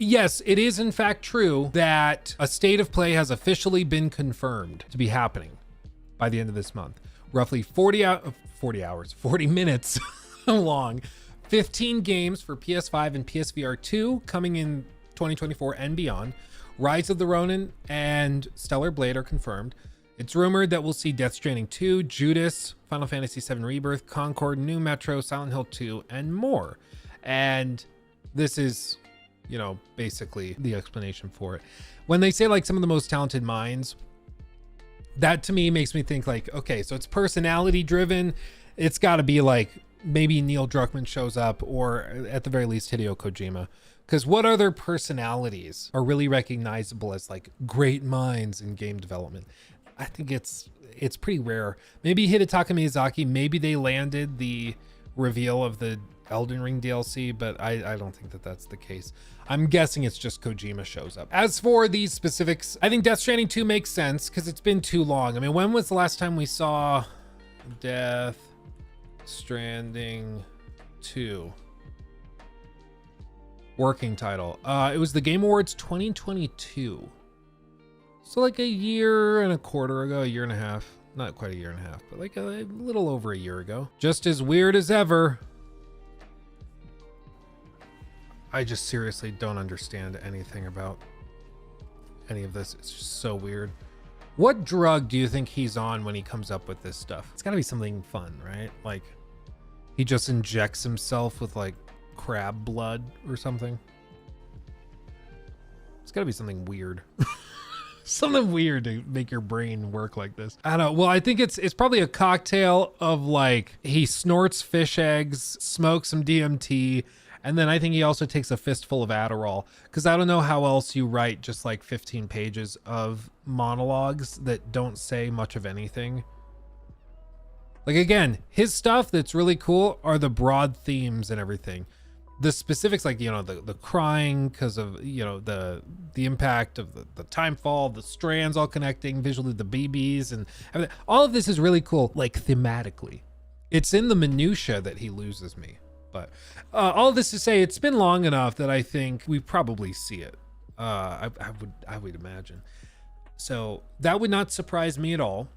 Yes, it is in fact true that a state of play has officially been confirmed to be happening by the end of this month. Roughly 40 minutes long. 15 games for PS5 and PSVR 2 coming in 2024 and beyond. Rise of the Ronin and Stellar Blade are confirmed. It's rumored that we'll see Death Stranding 2, Judas, Final Fantasy VII Rebirth, Concord, New Metro, Silent Hill 2, and more. And this is, you know, basically the explanation for it. When they say like some of the most talented minds, that to me makes me think like, okay, so it's personality driven. It's got to be like maybe Neil Druckmann shows up, or at the very least Hideo Kojima. Because what other personalities are really recognizable as like great minds in game development? I think it's pretty rare. Maybe Hidetaka Miyazaki, maybe they landed the reveal of the Elden Ring DLC, but I don't think that that's the case. I'm guessing it's just Kojima shows up. As for these specifics, I think Death Stranding 2 makes sense because it's been too long. I mean, when was the last time we saw Death Stranding 2? Working title. It was the Game Awards 2022. So like a year and a quarter ago, a year and a half. Not quite a year and a half, but like a little over a year ago. Just as weird as ever. I just seriously don't understand anything about any of this. It's just so weird. What drug do you think he's on when he comes up with this stuff? It's gotta be something fun, right? Like he just injects himself with like crab blood or something. It's gotta be something weird. Something weird to make your brain work like this. I don't know. Well, I think it's probably a cocktail of like he snorts fish eggs, smokes some DMT, and then I think he also takes a fistful of Adderall, because I don't know how else you write just like 15 pages of monologues that don't say much of anything. Like again, his stuff that's really cool are the broad themes and everything. The specifics, like, you know, the crying because of, you know, the impact of the time fall, the strands all connecting, visually the BBs and everything. All of this is really cool, like thematically. It's in the minutia that he loses me. But all this to say, it's been long enough that I think we probably see it. I would imagine. So that would not surprise me at all.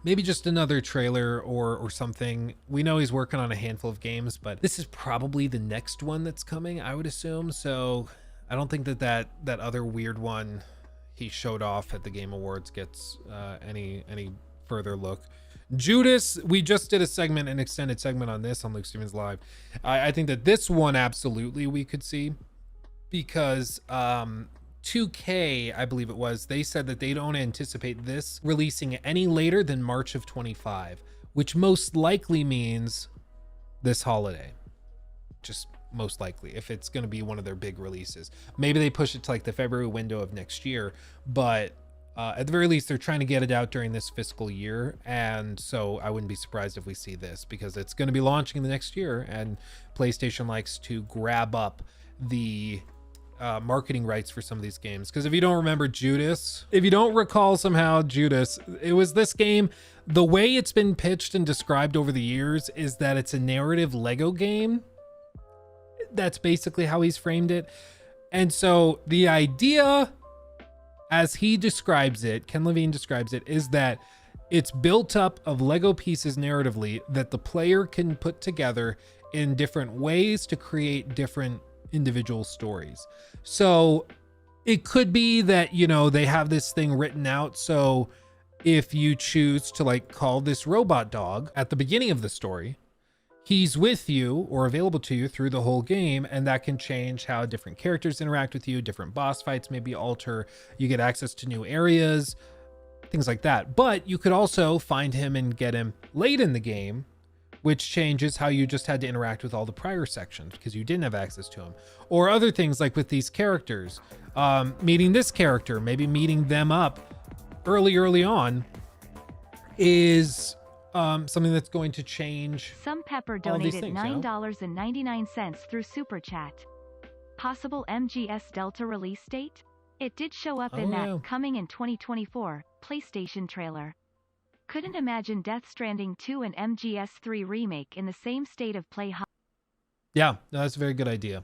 Maybe just another trailer or something. We know he's working on a handful of games, but this is probably the next one that's coming, I would assume. So I don't think that other weird one he showed off at the Game Awards gets any further look. Judas, we just did an extended segment on this on Luke Stevens Live. I think that this one absolutely we could see, because 2K, I believe it was, they said that they don't anticipate this releasing any later than March of 25, which most likely means this holiday. Just most likely, if it's going to be one of their big releases. Maybe they push it to like the February window of next year, but at the very least, they're trying to get it out during this fiscal year. And so I wouldn't be surprised if we see this, because it's going to be launching in the next year, and PlayStation likes to grab up the marketing rights for some of these games. Because if you don't remember Judas, if you don't recall somehow Judas, it was this game. The way it's been pitched and described over the years is that it's a narrative Lego game. That's basically how he's framed it. And so the idea, as he describes it, Ken Levine describes it, is that it's built up of Lego pieces narratively that the player can put together in different ways to create different individual stories. So it could be that, you know, they have this thing written out. So if you choose to like call this robot dog at the beginning of the story, he's with you or available to you through the whole game, and that can change how different characters interact with you. Different boss fights maybe alter. You get access to new areas, things like that. But you could also find him and get him late in the game, which changes how you just had to interact with all the prior sections because you didn't have access to him. Or other things like with these characters, meeting this character, maybe meeting them up early on is something that's going to change. Some Pepper all these donated things, you know? $9.99 through Super Chat. Possible MGS Delta release date? It did show up in that coming in 2024 PlayStation trailer. Couldn't imagine Death Stranding 2 and MGS3 remake in the same state of play. Yeah, no, that's a very good idea.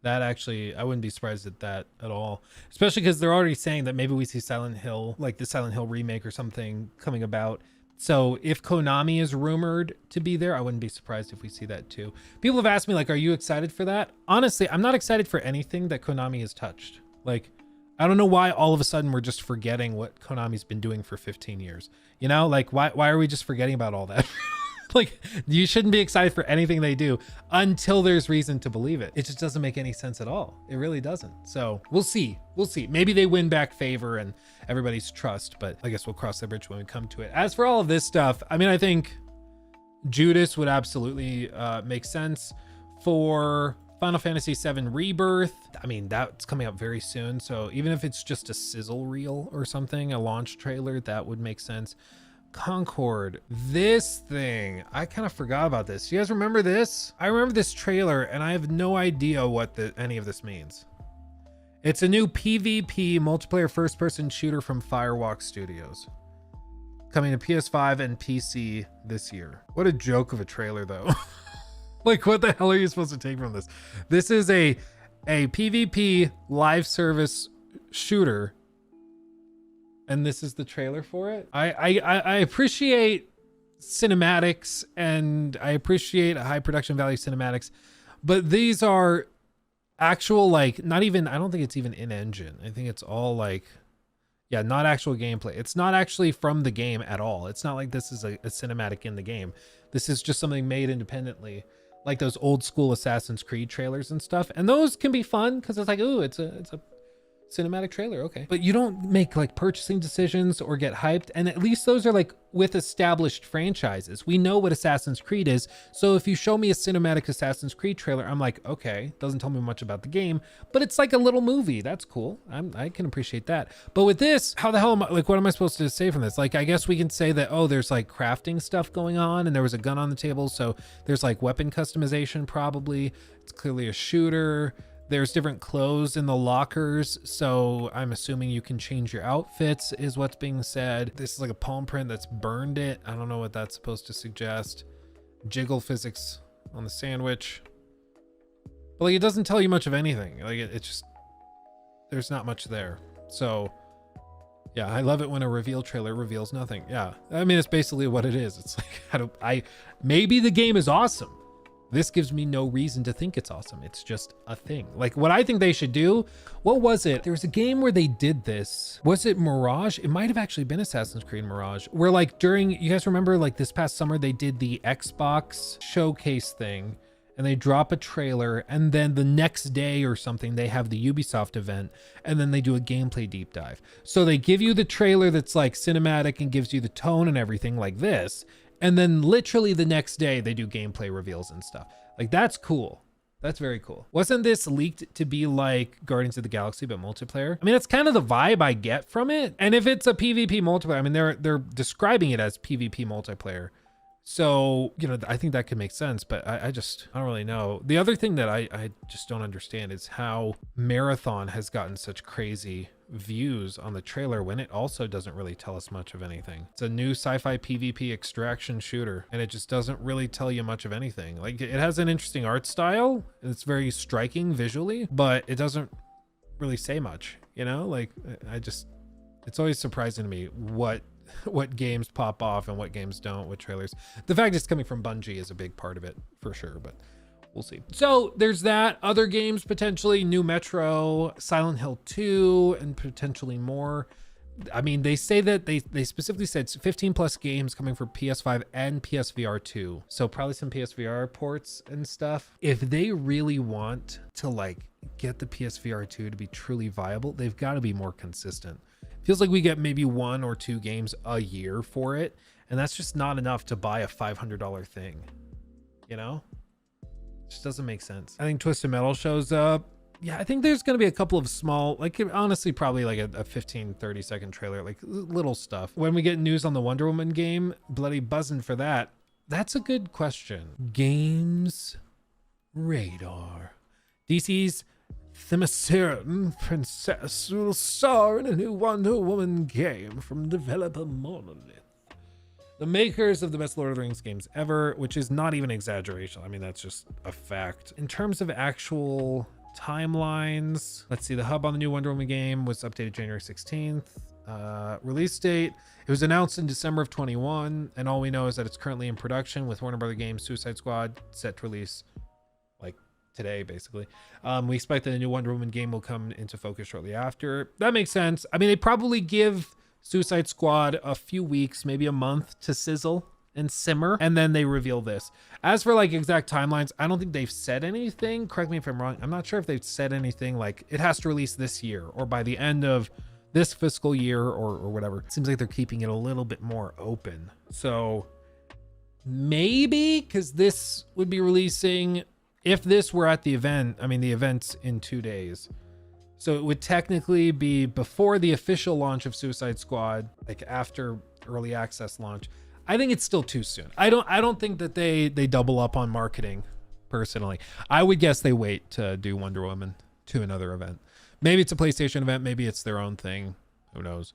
That actually, I wouldn't be surprised at that at all, especially because they're already saying that maybe we see Silent Hill, like the Silent Hill remake or something coming about. So if Konami is rumored to be there, I wouldn't be surprised if we see that too. People have asked me, like, are you excited for that? Honestly, I'm not excited for anything that Konami has touched. Like, I don't know why all of a sudden we're just forgetting what Konami's been doing for 15 years. You know, like, why are we just forgetting about all that? Like, you shouldn't be excited for anything they do until there's reason to believe it. It just doesn't make any sense at all. It really doesn't. So we'll see. We'll see. Maybe they win back favor and everybody's trust, but I guess we'll cross that bridge when we come to it. As for all of this stuff, I mean, I think Judas would absolutely make sense. For Final Fantasy VII Rebirth, I mean, that's coming up very soon. So even if it's just a sizzle reel or something, a launch trailer, that would make sense. Concord, this thing, I kind of forgot about this. You guys remember this? I remember this trailer and I have no idea what any of this means. It's a new PvP multiplayer first-person shooter from Firewalk Studios, coming to PS5 and PC this year. What a joke of a trailer though. Like, what the hell are you supposed to take from this? This is a PvP live service shooter, and this is the trailer for it. I appreciate cinematics and I appreciate high production value cinematics, but these are actual, like, not even, I don't think it's even in engine. I think it's all like, yeah, not actual gameplay. It's not actually from the game at all. It's not like this is a cinematic in the game. This is just something made independently, like those old school Assassin's Creed trailers and stuff. And those can be fun because it's like, ooh, it's a cinematic trailer, okay, but you don't make like purchasing decisions or get hyped, and at least those are like with established franchises. We know what Assassin's Creed is, so if you show me a cinematic Assassin's Creed trailer, I'm like, okay, doesn't tell me much about the game, but it's like a little movie. That's cool. I can appreciate that. But with this, how the hell am I, like, what am I supposed to say from this? Like, I guess we can say that, oh, there's like crafting stuff going on and there was a gun on the table, so there's like weapon customization probably. It's clearly a shooter. There's different clothes in the lockers, so I'm assuming you can change your outfits is what's being said. This is like a palm print that's burned it. I don't know what that's supposed to suggest. Jiggle physics on the sandwich. But like, it doesn't tell you much of anything. Like, it just, there's not much there. So yeah, I love it when a reveal trailer reveals nothing. Yeah, I mean, it's basically what it is. It's like, maybe the game is awesome. This gives me no reason to think it's awesome. It's just a thing. Like, what I think they should do, what was it? There was a game where they did this. Was it Mirage? It might have actually been Assassin's Creed Mirage, where like during, you guys remember like this past summer, they did the Xbox showcase thing and they drop a trailer and then the next day or something, they have the Ubisoft event and then they do a gameplay deep dive. So they give you the trailer that's like cinematic and gives you the tone and everything like this. And then literally the next day they do gameplay reveals and stuff. Like, that's cool. That's very cool. Wasn't this leaked to be like Guardians of the Galaxy, but multiplayer? I mean, that's kind of the vibe I get from it. And if it's a PvP multiplayer, I mean, they're describing it as PvP multiplayer. So, you know, I think that could make sense, but I don't really know. The other thing that I just don't understand is how Marathon has gotten such crazy views on the trailer when it also doesn't really tell us much of anything. It's a new sci-fi PvP extraction shooter, and it just doesn't really tell you much of anything. Like, it has an interesting art style, and it's very striking visually, but it doesn't really say much, you know? Like, it's always surprising to me what games pop off and what games don't with trailers. The fact it's coming from Bungie is a big part of it for sure, but we'll see. So there's that. Other games potentially, new Metro, Silent Hill 2, and potentially more. I mean, they say that they specifically said 15 plus games coming for PS5 and PSVR 2. So probably some PSVR ports and stuff. If they really want to like get the PSVR 2 to be truly viable, they've got to be more consistent. Feels like we get maybe 1 or 2 games a year for it, and that's just not enough to buy a $500 thing, you know? It just doesn't make sense. I think Twisted Metal shows up. Yeah, I think there's going to be a couple of small, like, honestly, probably like a 15-30 second trailer, like little stuff. When we get news on the Wonder Woman game, bloody buzzing for that. That's a good question. Games radar. DC's Themyscira Princess will star in a new Wonder Woman game from developer Monolith, the makers of the best Lord of the Rings games ever, which is not even exaggeration. I mean, that's just a fact. In terms of actual timelines. Let's see. The hub on the new Wonder Woman game was updated January 16th. Release date. It was announced in December of 21, and all we know is that it's currently in production with Warner Brother Games Suicide Squad set to release like today, basically. We expect that the new Wonder Woman game will come into focus shortly after. That makes sense. I mean, they probably give Suicide Squad a few weeks, maybe a month to sizzle and simmer, and then they reveal this. As for like exact timelines, I don't think they've said anything. Correct me if I'm wrong. I'm not sure if they've said anything like it has to release this year or by the end of this fiscal year or whatever. It seems like they're keeping it a little bit more open. So maybe, because this would be releasing, if this were at the event, I mean, the event's in 2 days. So it would technically be before the official launch of Suicide Squad, like after early access launch. I think it's still too soon. I don't think that they double up on marketing, personally. I would guess they wait to do Wonder Woman to another event. Maybe it's a PlayStation event. Maybe it's their own thing. Who knows?